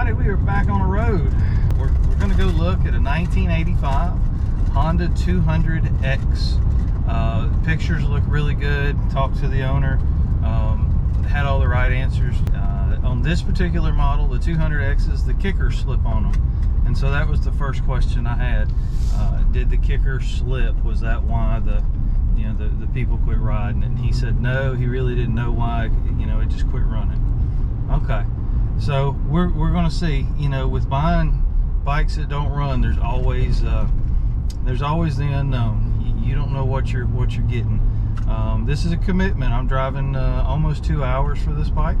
everybody, we are back on the road. We're going to go look at a 1985 Honda 200x. Pictures look really good. Talked to the owner, had all the right answers. On this particular model, the 200x's, the kickers slip on them, and so that was the first question I had. Did the kicker slip? Was that why the people quit riding? And he said no, he really didn't know why. It just quit running. Okay. So we're going to see. With buying bikes that don't run, there's always the unknown. You don't know what you're getting. This is a commitment. I'm driving almost 2 hours for this bike.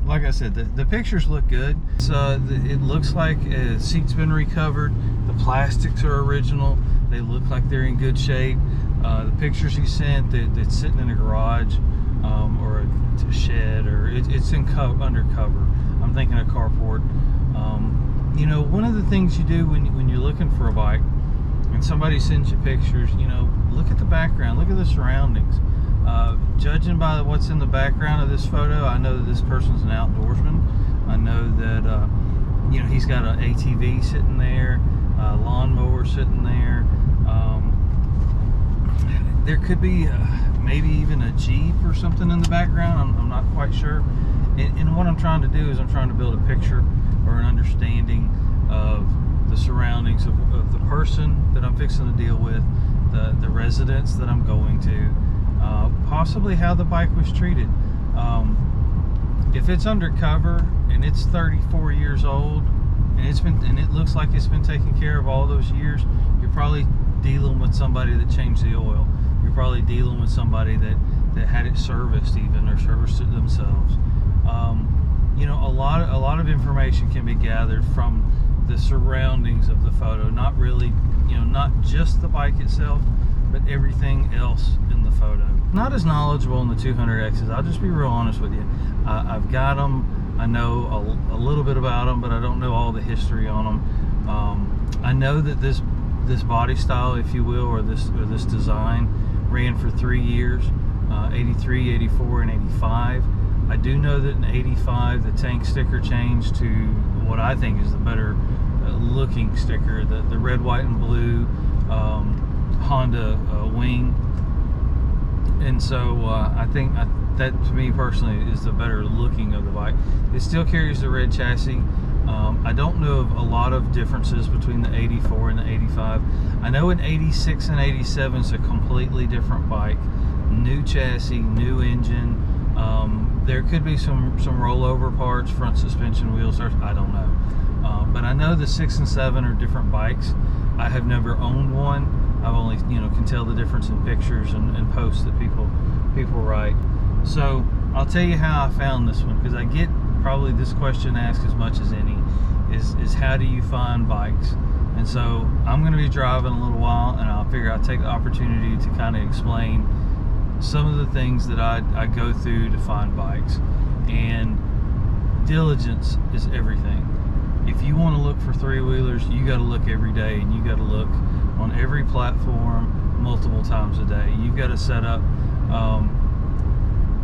Like I said, the pictures look good. So it looks like the seat's been recovered. The plastics are original. They look like they're in good shape. The pictures he sent, that's sitting in a garage or a shed, or it's undercover. I'm thinking a carport. One of the things you do when you're looking for a bike and somebody sends you pictures, look at the background, look at the surroundings. Judging by what's in the background of this photo, I know that this person's an outdoorsman. I know that he's got an ATV sitting there, a lawnmower sitting there. There could be maybe even a Jeep or something in the background. I'm not quite sure. And what I'm trying to do is I'm trying to build a picture or an understanding of the surroundings of the person that I'm fixing to deal with, the residence that I'm going to, possibly how the bike was treated. If it's undercover and it's 34 years old and it looks like it's been taken care of all those years, you're probably dealing with somebody that changed the oil. You're probably dealing with somebody that had it serviced even, or serviced it themselves. A lot of information can be gathered from the surroundings of the photo. Not really, not just the bike itself, but everything else in the photo. Not as knowledgeable in the 200x's. I'll just be real honest with you. I've got them. I know a little bit about them, but I don't know all the history on them. I know that this body style, if you will, or this design ran for 3 years, 83, 84, and 85. I do know that in 85 the tank sticker changed to what I think is the better looking sticker, the red, white, and blue Honda wing. And so I think that, to me personally, is the better looking of the bike. It still carries the red chassis. I don't know of a lot of differences between the 84 and the 85. I know in 86 and 87 is a completely different bike. New chassis, new engine. There could be some rollover parts, front suspension, wheels, I don't know. But I know the 6 and 7 are different bikes. I have never owned one. I've only, can tell the difference in pictures and posts that people write. So I'll tell you how I found this one, because I get probably this question asked as much as any, is how do you find bikes? And so I'm going to be driving a little while, and I'll take the opportunity to kind of explain some of the things that I go through to find bikes. And diligence is everything. If you want to look for three-wheelers, you got to look every day, and you got to look on every platform multiple times a day. You've got to set up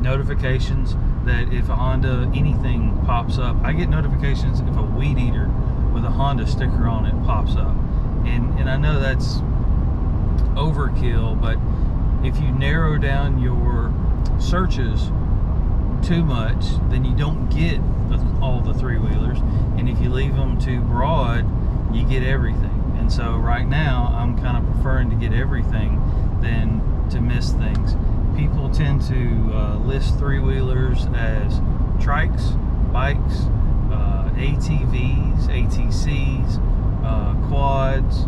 notifications that if a Honda anything pops up. I get notifications if a weed eater with a Honda sticker on it pops up, and I know that's overkill, but if you narrow down your searches too much, then you don't get all the three-wheelers, and if you leave them too broad, you get everything. And so right now I'm kind of preferring to get everything than to miss things. People tend to list three-wheelers as trikes, bikes, ATVs, ATCs, quads.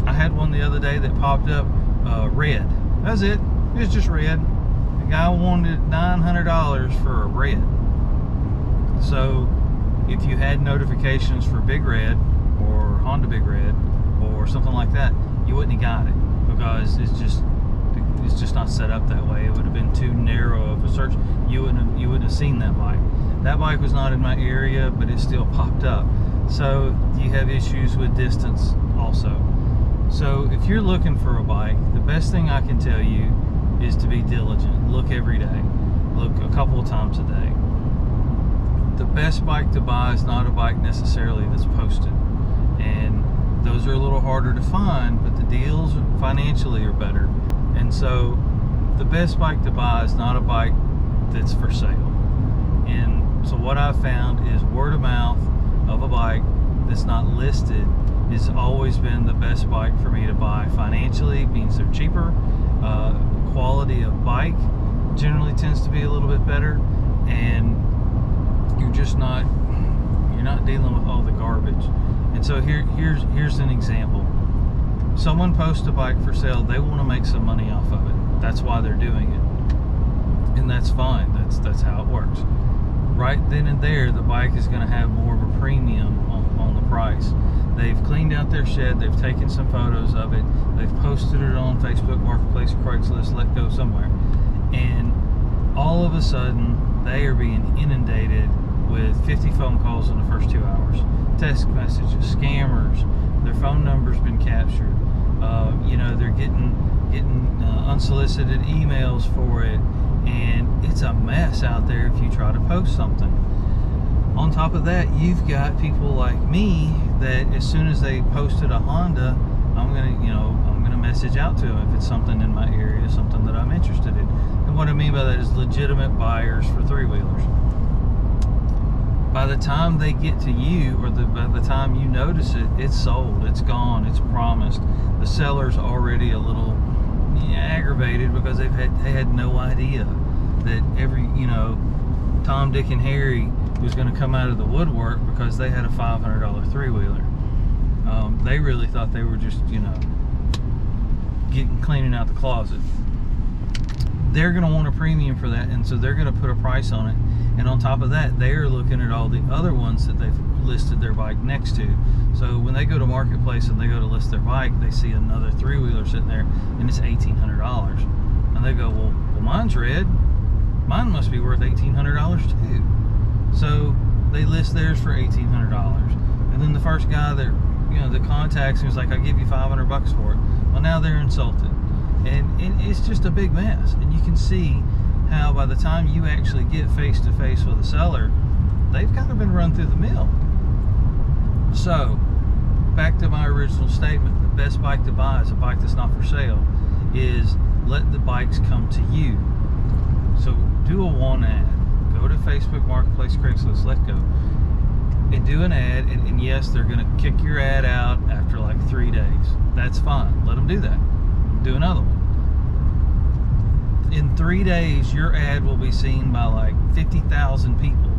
I had one the other day that popped up red. That's it. It was just red. The guy wanted $900 for a red. So if you had notifications for Big Red or Honda Big Red or something like that, you wouldn't have got it, because it's just not set up that way. It would have been too narrow of a search. You wouldn't have seen that bike. That bike was not in my area, but it still popped up. So you have issues with distance also. So if you're looking for a bike, the best thing I can tell you is to be diligent. Look every day. Look a couple of times a day. the best bike to buy is not a bike necessarily that's posted, and those are a little harder to find, but the deals financially are better. And so the best bike to buy is not a bike that's for sale. And so what I've found is word of mouth of a bike that's not listed has always been the best bike for me to buy financially. Means they're cheaper, quality of bike generally tends to be a little bit better, and you're not dealing with all the garbage. And so here's an example. Someone posts a bike for sale, they want to make some money off of it. That's why they're doing it, and that's fine. That's how it works. Right then and there, the bike is going to have more of a premium on the price. They've cleaned out their shed, they've taken some photos of it, they've posted it on Facebook Marketplace, Craigslist, Let Go, somewhere, and all of a sudden they are being inundated with 50 phone calls in the first 2 hours, text messages, scammers, their phone number's been captured, they're getting unsolicited emails for it, and it's a mess out there if you try to post something. On top of that, you've got people like me that as soon as they posted a Honda, I'm gonna message out to them if it's something in my area, something that I'm interested in. And what I mean by that is legitimate buyers for three-wheelers. By the time they get to you, or by the time you notice it, it's sold, it's gone, it's promised. The seller's already a little aggravated because they had no idea that every Tom, Dick, and Harry was going to come out of the woodwork because they had a $500 three-wheeler. They really thought they were just cleaning out the closet. They're going to want a premium for that, and so they're going to put a price on it. And on top of that, they're looking at all the other ones that they've listed their bike next to. So when they go to Marketplace and they go to list their bike, they see another three-wheeler sitting there, and it's $1,800. And they go, well, mine's red. Mine must be worth $1,800 too. So they list theirs for $1,800. And then the first guy that contacts me was like, I'll give you $500 for it. Well, now they're insulted. And it's just a big mess. And you can see how by the time you actually get face to face with a seller, they've kind of been run through the mill. So back to my original statement, the best bike to buy is a bike that's not for sale, is let the bikes come to you. So do a want ad, go to Facebook Marketplace, Craigslist, Let Go, and do an ad, and yes, they're going to kick your ad out after like 3 days. That's fine, let them do that. Do another one. In 3 days, your ad will be seen by like 50,000 people.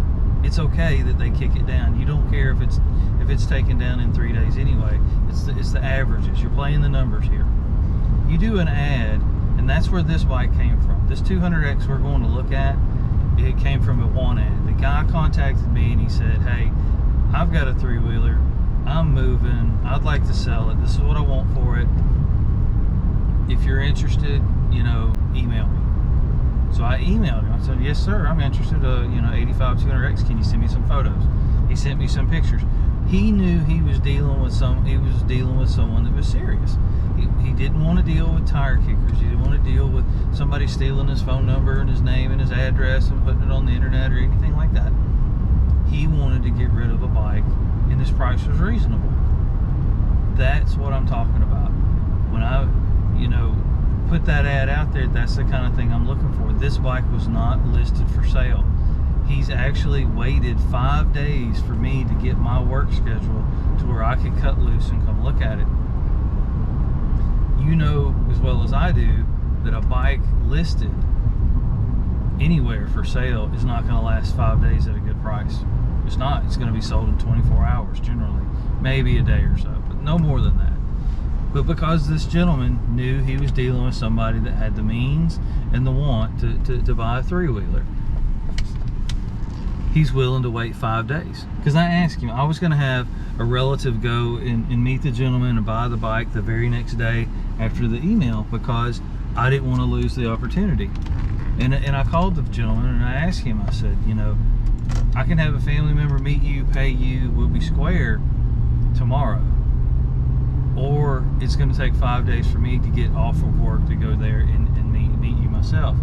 It's okay that they kick it down. You don't care if it's taken down in 3 days anyway. It's the averages. You're playing the numbers here. You do an ad, and that's where this bike came from. This 200X we're going to look at, it came from a want ad. The guy contacted me and he said, hey, I've got a three-wheeler. I'm moving. I'd like to sell it. This is what I want for it. If you're interested, email me. So I emailed him. I said, yes, sir, I'm interested. 85 200X. Can you send me some photos? He sent me some pictures. He knew he was dealing with someone that was serious. He didn't want to deal with tire kickers. He didn't want to deal with somebody stealing his phone number and his name and his address and putting it on the internet or anything like that. He wanted to get rid of a bike, and his price was reasonable. That's what I'm talking about. When I put that ad out there, that's the kind of thing I'm looking for. This bike was not listed for sale. He's actually waited 5 days for me to get my work schedule to where I could cut loose and come look at it. You know as well as I do that a bike listed anywhere for sale is not going to last 5 days at a good price. It's not. It's going to be sold in 24 hours generally, maybe a day or so, but no more than that. But because this gentleman knew he was dealing with somebody that had the means and the want to buy a three-wheeler, he's willing to wait 5 days. Because I asked him, I was going to have a relative go and meet the gentleman and buy the bike the very next day after the email, because I didn't want to lose the opportunity. And I called the gentleman and I asked him, I said, I can have a family member meet you, pay you, we'll be square tomorrow. Or it's going to take 5 days for me to get off of work to go there and meet you myself.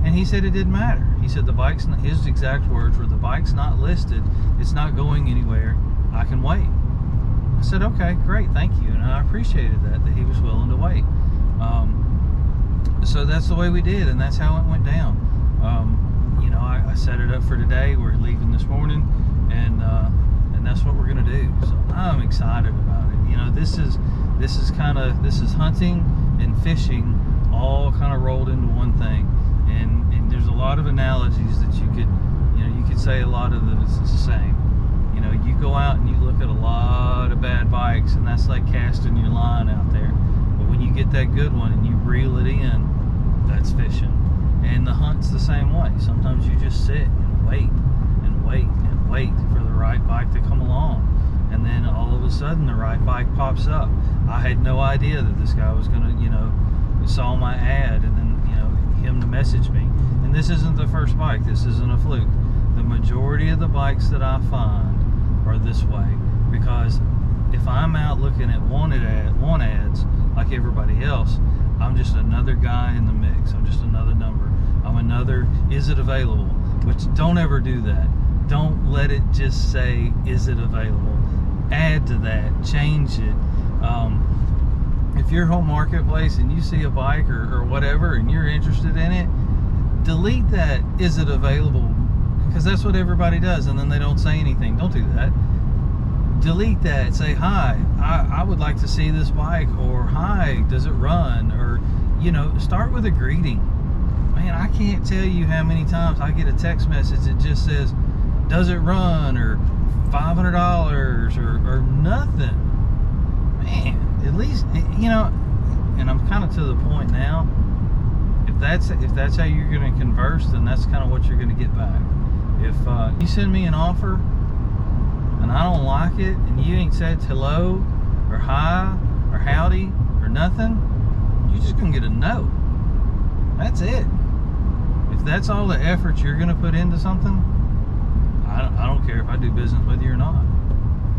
And he said it didn't matter. He said the bike's not, his exact words were, the bike's not listed, it's not going anywhere, I can wait. I said, okay, great, thank you. And I appreciated that he was willing to wait. So that's the way we did, and that's how it went down. You know, I set it up for today. We're leaving this morning, and that's what we're gonna do. So I'm excited about it. You know, this is hunting and fishing all kind of rolled into one thing, and there's a lot of analogies that you could say a lot of them is the same. You know, you go out and you look at a lot of bad bikes, and that's like casting your line out there. But when you get that good one and you reel it in, that's fishing. And the hunt's the same way. Sometimes you just sit and wait and wait and wait for the right bike to come along, and then all of a sudden the right bike pops up. I had no idea that this guy was gonna, you know, saw my ad and then, you know, him to message me. And this isn't the first bike. This isn't a fluke. The majority of the bikes that I find are this way, because if I'm out looking at want ads like everybody else, I'm just another guy in the mix. I'm just another number. I'm another, is it available? Which, don't ever do that. Don't let it just say, is it available? Add to that, change it. If you're home marketplace and you see a bike or whatever and you're interested in it, delete that, is it available? Because that's what everybody does, and then they don't say anything. Don't do that. Delete that. Say, hi, I would like to see this bike, or hi, does it run? Or, you know, start with a greeting. Man, I can't tell you how many times I get a text message that just says, does it run? Or $500 or nothing. Man, at least, you know, and I'm kind of to the point now, if that's how you're going to converse, then that's kind of what you're going to get back. If you send me an offer and I don't like it, and you ain't said hello or hi or howdy or nothing, you're just gonna get a no. That's it. If that's all the effort you're gonna put into something, I don't care if I do business with you or not.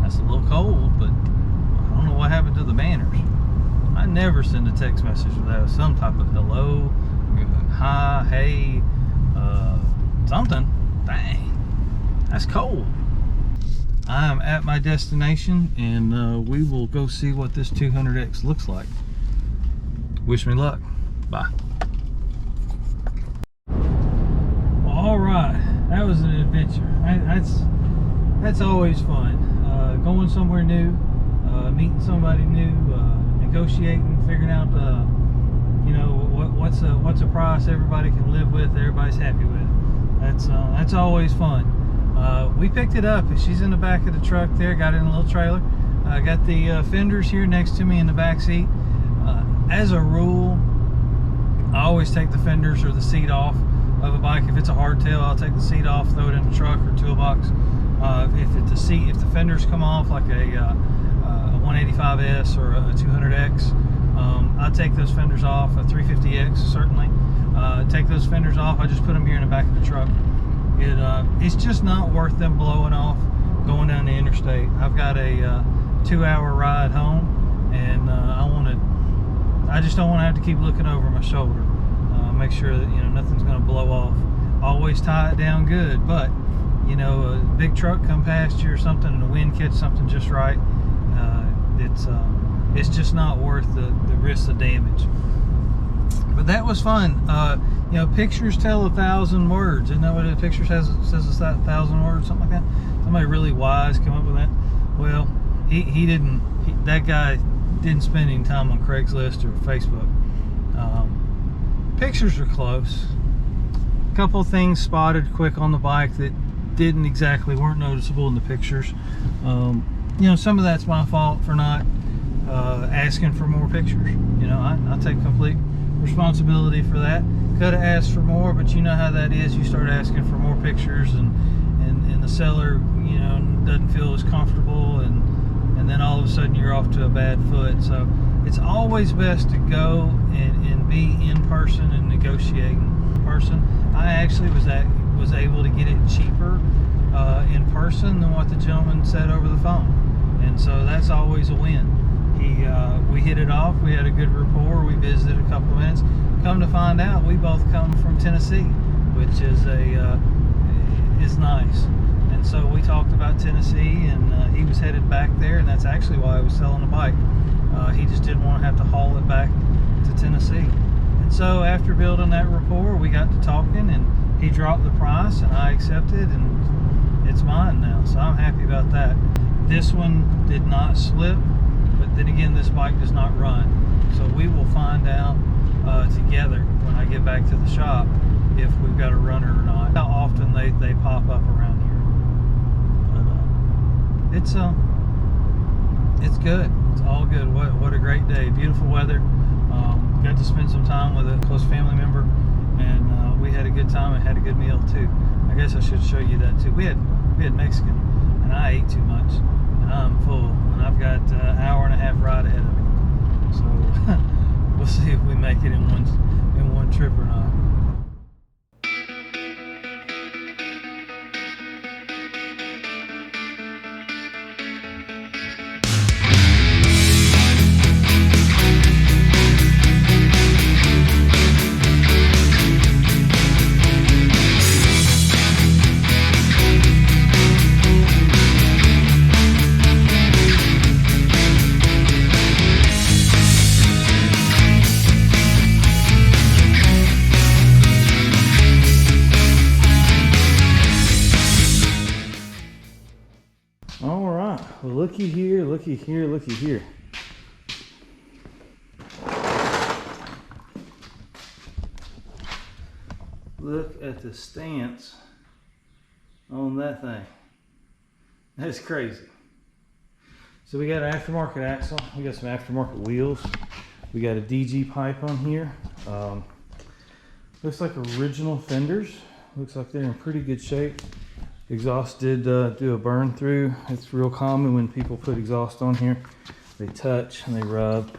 That's a little cold, but I don't know what happened to the manners. I never send a text message without some type of hello, hi, hey, something. Dang, that's cold. I am at my destination, and we will go see what this 200X looks like. Wish me luck. Bye. All right, that was an adventure. That's always fun. Going somewhere new, meeting somebody new, negotiating, figuring out, you know, what's a price everybody can live with, everybody's happy with. That's always fun. We picked it up. She's in the back of the truck there, got it in a little trailer. I got the fenders here next to me in the back seat. As a rule, I always take the fenders or the seat off of a bike. If it's a hardtail, I'll take the seat off, throw it in the truck or toolbox. If the fenders come off, like a 185S or a 200X, I'll take those fenders off. A 350X certainly. Take those fenders off. I just put them here in the back of the truck. It's just not worth them blowing off going down the interstate. I've got a 2-hour ride home, and I just don't want to have to keep looking over my shoulder. Make sure that, you know, nothing's going to blow off. Always tie it down good, but you know, a big truck come past you or something and the wind catch something just right, it's just not worth the risk of damage. But that was fun. You know, pictures tell 1,000 words. Isn't that what a picture says? It says it's 1,000 words, something like that. Somebody really wise came up with that. Well, that guy didn't spend any time on Craigslist or Facebook. Pictures are close. A couple of things spotted quick on the bike that weren't noticeable in the pictures. You know, some of that's my fault for not asking for more pictures. You know, I take complete responsibility for that. Could have asked for more, but you know how that is. You start asking for more pictures, and the seller, you know, doesn't feel as comfortable, and then all of a sudden you're off to a bad foot. So it's always best to go and be in person and negotiating in person. I actually was able to get it cheaper in person than what the gentleman said over the phone, and so that's always a win. We hit it off. We had a good rapport. We visited a couple of minutes. Come to find out, we both come from Tennessee. which is is nice. And so we talked about Tennessee, and he was headed back there, and that's actually why I was selling the bike. He just didn't want to have to haul it back to Tennessee. And so after building that rapport, we got to talking, and he dropped the price, and I accepted, and it's mine now. So I'm happy about that. This one did not slip, but then again, this bike does not run. So we will find out together when I get back to the shop if we've got a runner or not. How often they pop up around here. But it's good. It's all good. What a great day. Beautiful weather. Got to spend some time with a close family member, and we had a good time and had a good meal too. I guess I should show you that too. We had Mexican, and I ate too much, and I'm full, and I've got an hour and a half ride ahead of me. So we'll see if we make it in one trip or not. Well, looky here, looky here, looky here. Look at the stance on that thing. That's crazy. So we got an aftermarket axle. We got some aftermarket wheels. We got a DG pipe on here. Looks like original fenders. Looks like they're in pretty good shape. Exhaust did do a burn through. It's real common when people put exhaust on here. They touch and they rub.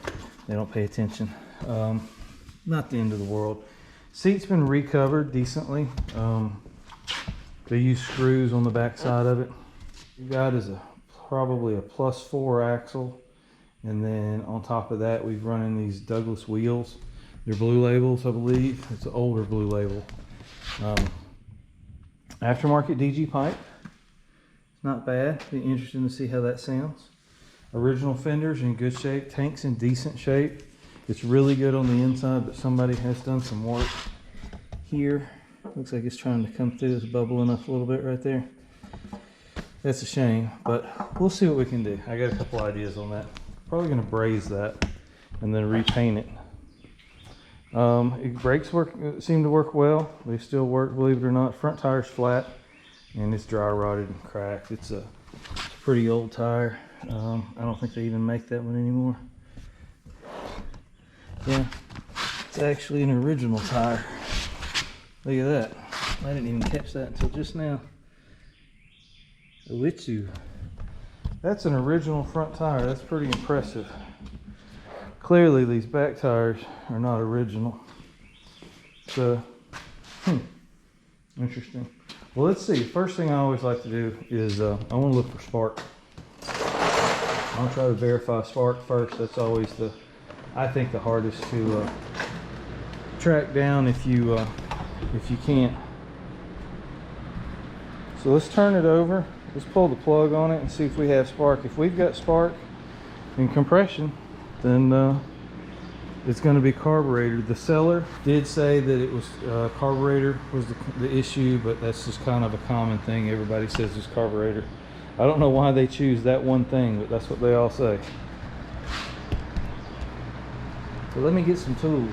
They don't pay attention. Not the end of the world. Seat's been recovered decently. They use screws on the back side of it. You got is probably a +4 axle, and then on top of that we've run in these Douglas wheels. They're Blue Labels, I believe. It's an older Blue Label. Aftermarket DG pipe. It's not bad. Be interesting to see how that sounds. Original fenders in good shape. Tank's in decent shape. It's really good on the inside, but somebody has done some work here. Looks like it's trying to come through. It's bubbling up a little bit right there. That's a shame, but we'll see what we can do. I got a couple ideas on that. Probably going to braze that and then repaint it. Brakes seem to work well. They still work, believe it or not. Front tire's flat, and it's dry rotted and cracked. It's a pretty old tire. I don't think they even make that one anymore. Yeah, it's actually an original tire. Look at that. I didn't even catch that until just now. Owitsu. That's an original front tire. That's pretty impressive. Clearly these back tires are not original. So, interesting. Well, let's see. First thing I always like to do is I want to look for spark. I'll try to verify spark first. That's always I think the hardest to track down if you can't. So let's turn it over. Let's pull the plug on it and see if we have spark. If we've got spark and compression, then it's going to be carburetor. The seller did say that it was carburetor was the issue, but that's just kind of a common thing. Everybody says it's carburetor. I don't know why they choose that one thing, but that's what they all say. So let me get some tools.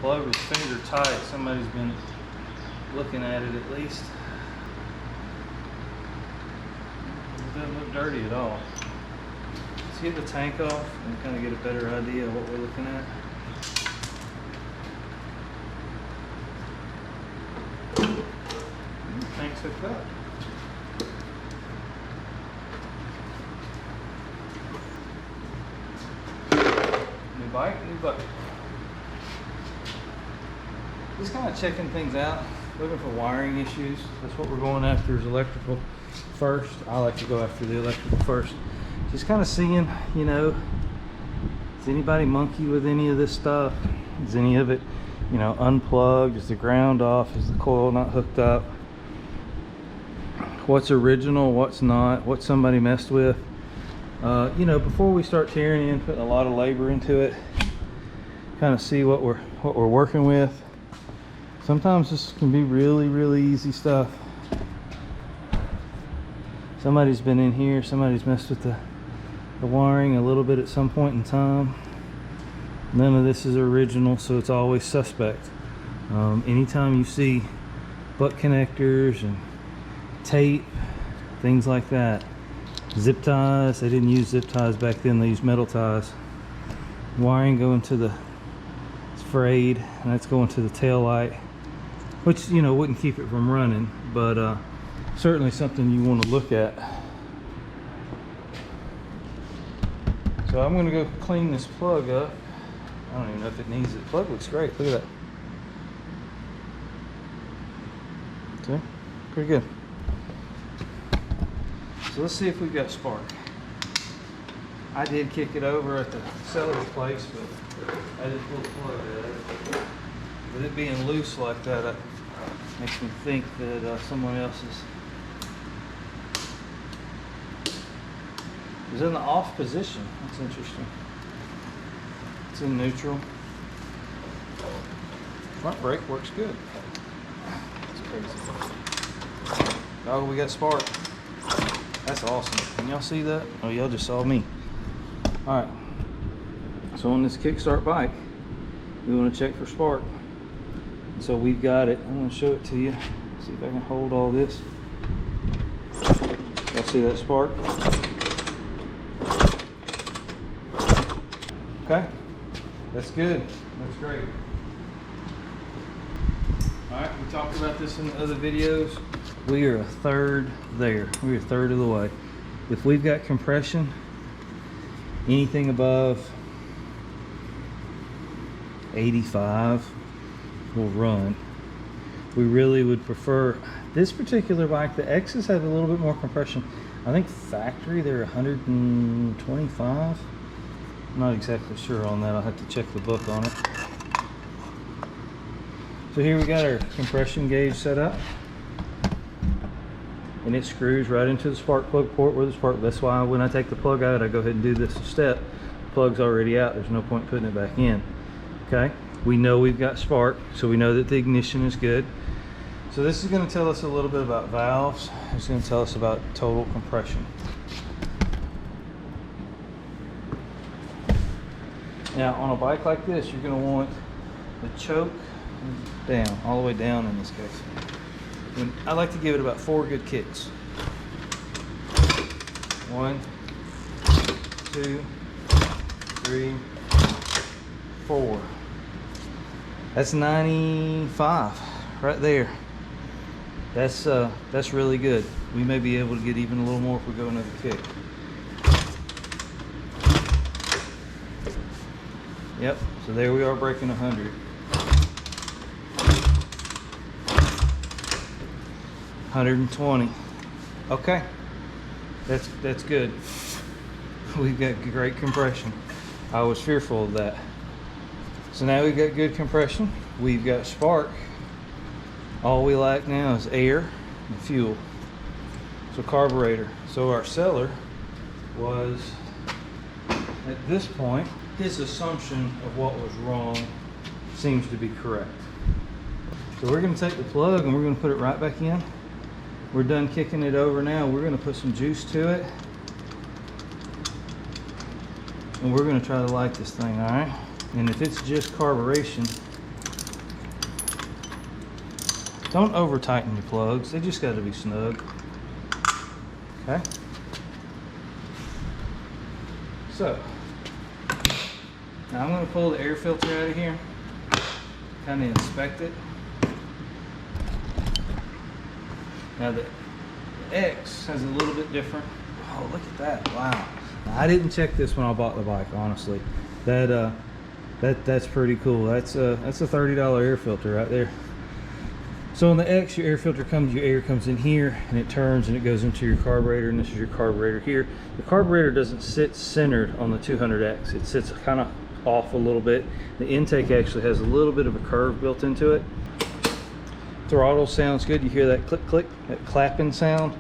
Plug was finger tight. Somebody's been looking at it at least. It doesn't look dirty at all. Let's get the tank off and kind of get a better idea of what we're looking at. The tank's hooked up. New bike, new bucket. Just kind of checking things out, looking for wiring issues. That's what we're going after, is electrical first. I like to go after the electrical first. Just kind of seeing, you know, Does anybody monkey with any of this stuff? Is any of it, you know, unplugged? Is the ground off? Is the coil not hooked up? What's original, what's not, what somebody messed with? You know, before we start tearing in, putting a lot of labor into it, kind of see what we're working with. Sometimes this can be really easy stuff. Somebody's been in here, somebody's messed with the wiring a little bit at some point in time. None of this is original, so it's always suspect. Anytime you see butt connectors and tape, things like that, zip ties, they didn't use zip ties back then, they used metal ties. Wiring going to the, it's frayed, and that's going to the tail light, which, you know, wouldn't keep it from running, but certainly something you want to look at. So I'm going to go clean this plug up. I don't even know if it needs it. The plug looks great, look at that. See? Pretty good. So let's see if we've got spark. I did kick it over at the seller's place, but I just pulled the plug out of it. With it being loose like that, it makes me think that someone else is in the off position. That's interesting. It's in neutral. Front brake works good. That's crazy. Oh, we got spark. That's awesome. Can y'all see that? Oh, y'all just saw me. All right. So on this kickstart bike, we want to check for spark. So we've got it. I'm going to show it to you. See if I can hold all this. Y'all see that spark? Okay. That's good. That's great. All right. We talked about this in the other videos. We are a third there. We're a third of the way. If we've got compression, anything above 85 will run. We really would prefer this particular bike. The X's have a little bit more compression. I think factory they're 125. I'm not exactly sure on that. I'll have to check the book on it. So here we got our compression gauge set up. And it screws right into the spark plug port where the spark. That's why when I take the plug out, I go ahead and do this step. The plug's already out. There's no point putting it back in. Okay. We know we've got spark, so we know that the ignition is good. So this is going to tell us a little bit about valves. It's going to tell us about total compression. Now on a bike like this, you're going to want the choke down, all the way down in this case. And I like to give it about 4 good kicks. 1, 2, 3, 4. That's 95 right there. That's really good. We may be able to get even a little more if we go another kick. Yep, so there we are breaking 100. 120. Okay, that's good. We've got great compression. I was fearful of that. So now we've got good compression. We've got spark. All we lack now is air and fuel. So carburetor. So our seller was, at this point, his assumption of what was wrong seems to be correct. So we're going to take the plug and we're going to put it right back in. We're done kicking it over now. We're going to put some juice to it. And we're going to try to light this thing, all right? And if it's just carburation, don't over tighten your plugs. They just got to be snug. Okay? So, now I'm going to pull the air filter out of here, kind of inspect it. Now the X has a little bit different. Oh, look at that! Wow. Now, I didn't check this when I bought the bike, honestly. That's pretty cool. That's a $30 air filter right there. So on the X, your air filter comes, your air comes in here and it turns and it goes into your carburetor, and this is your carburetor here. The carburetor doesn't sit centered on the 200X. It sits kind of off a little bit. The intake actually has a little bit of a curve built into it. Throttle sounds good. You hear that click click, that clapping sound.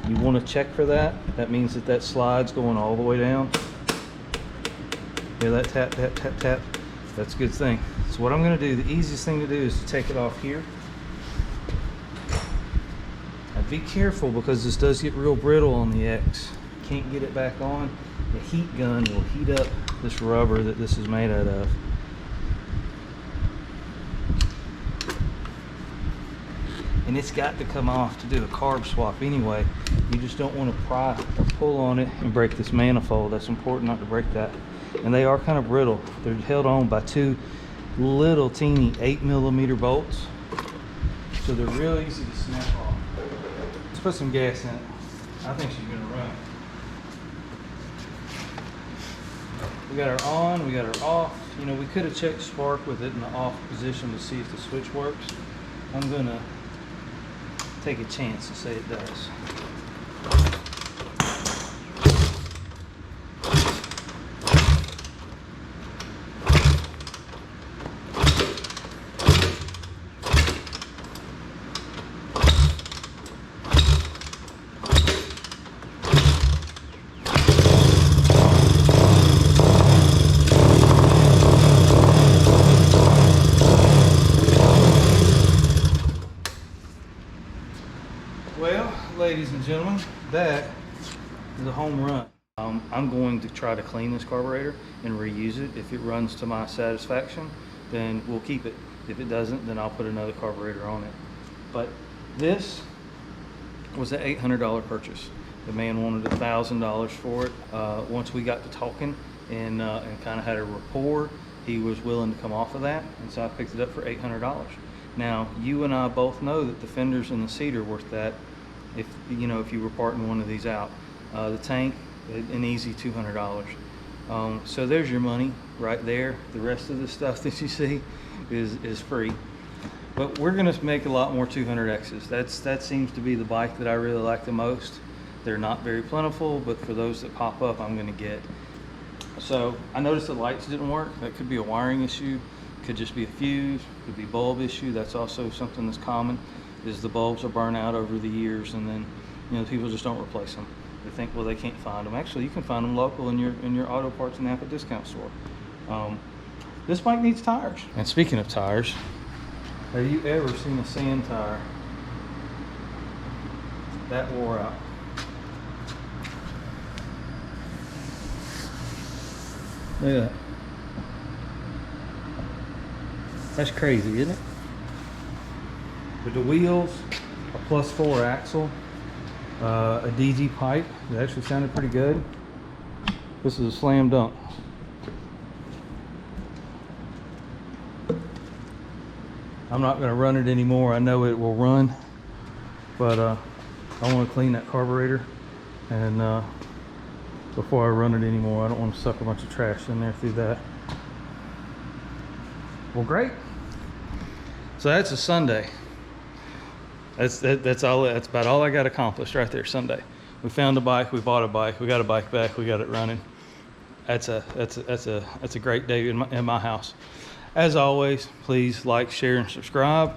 You want to check for that. That means that that slide's going all the way down. Hear that tap tap tap tap? That's a good thing. So what I'm going to do, the easiest thing to do is to take it off here. Now be careful because this does get real brittle on the X. Can't get it back on. The heat gun will heat up this rubber that this is made out of. And it's got to come off to do a carb swap anyway. You just don't want to pry or pull on it and break this manifold. That's important not to break that. And they are kind of brittle. They're held on by two little teeny 8mm bolts. So they're real easy to snap off. Let's put some gas in it. I think she's gonna run. We got her on, we got her off. You know, we could have checked spark with it in the off position to see if the switch works. I'm gonna take a chance to say it does. Well, ladies and gentlemen, that is a home run. I'm going to try to clean this carburetor and reuse it. If it runs to my satisfaction, then we'll keep it. If it doesn't, then I'll put another carburetor on it. But this was an $800 purchase. The man wanted $1,000 for it. Once we got to talking and kind of had a rapport, he was willing to come off of that, and so I picked it up for $800. Now, you and I both know that the fenders and the seat are worth that. If you know, if you were parting one of these out, the tank, an easy $200. So there's your money right there. The rest of the stuff that you see is free. But we're gonna make a lot more 200Xs. That seems to be the bike that I really like the most. They're not very plentiful, but for those that pop up, I'm gonna get. So I noticed the lights didn't work. That could be a wiring issue. Could just be a fuse, could be bulb issue. That's also something that's common, is the bulbs will burn out over the years, and then, you know, people just don't replace them. They think, well, they can't find them. Actually, you can find them local in your auto parts and Napa discount store. This bike needs tires. And speaking of tires, have you ever seen a sand tire that wore out? Look at that. That's crazy, isn't it? With the wheels, a +4 axle, a DG pipe that actually sounded pretty good. This is a slam dunk. I'm not going to run it anymore. I know it will run, but I want to clean that carburetor, and before I run it anymore, I don't want to suck a bunch of trash in there through that. Well, great. So that's a Sunday. That's about all I got accomplished right there. Sunday. We found a bike, we bought a bike, we got a bike back, we got it running. That's a great day in my house. As always, please like, share, and subscribe.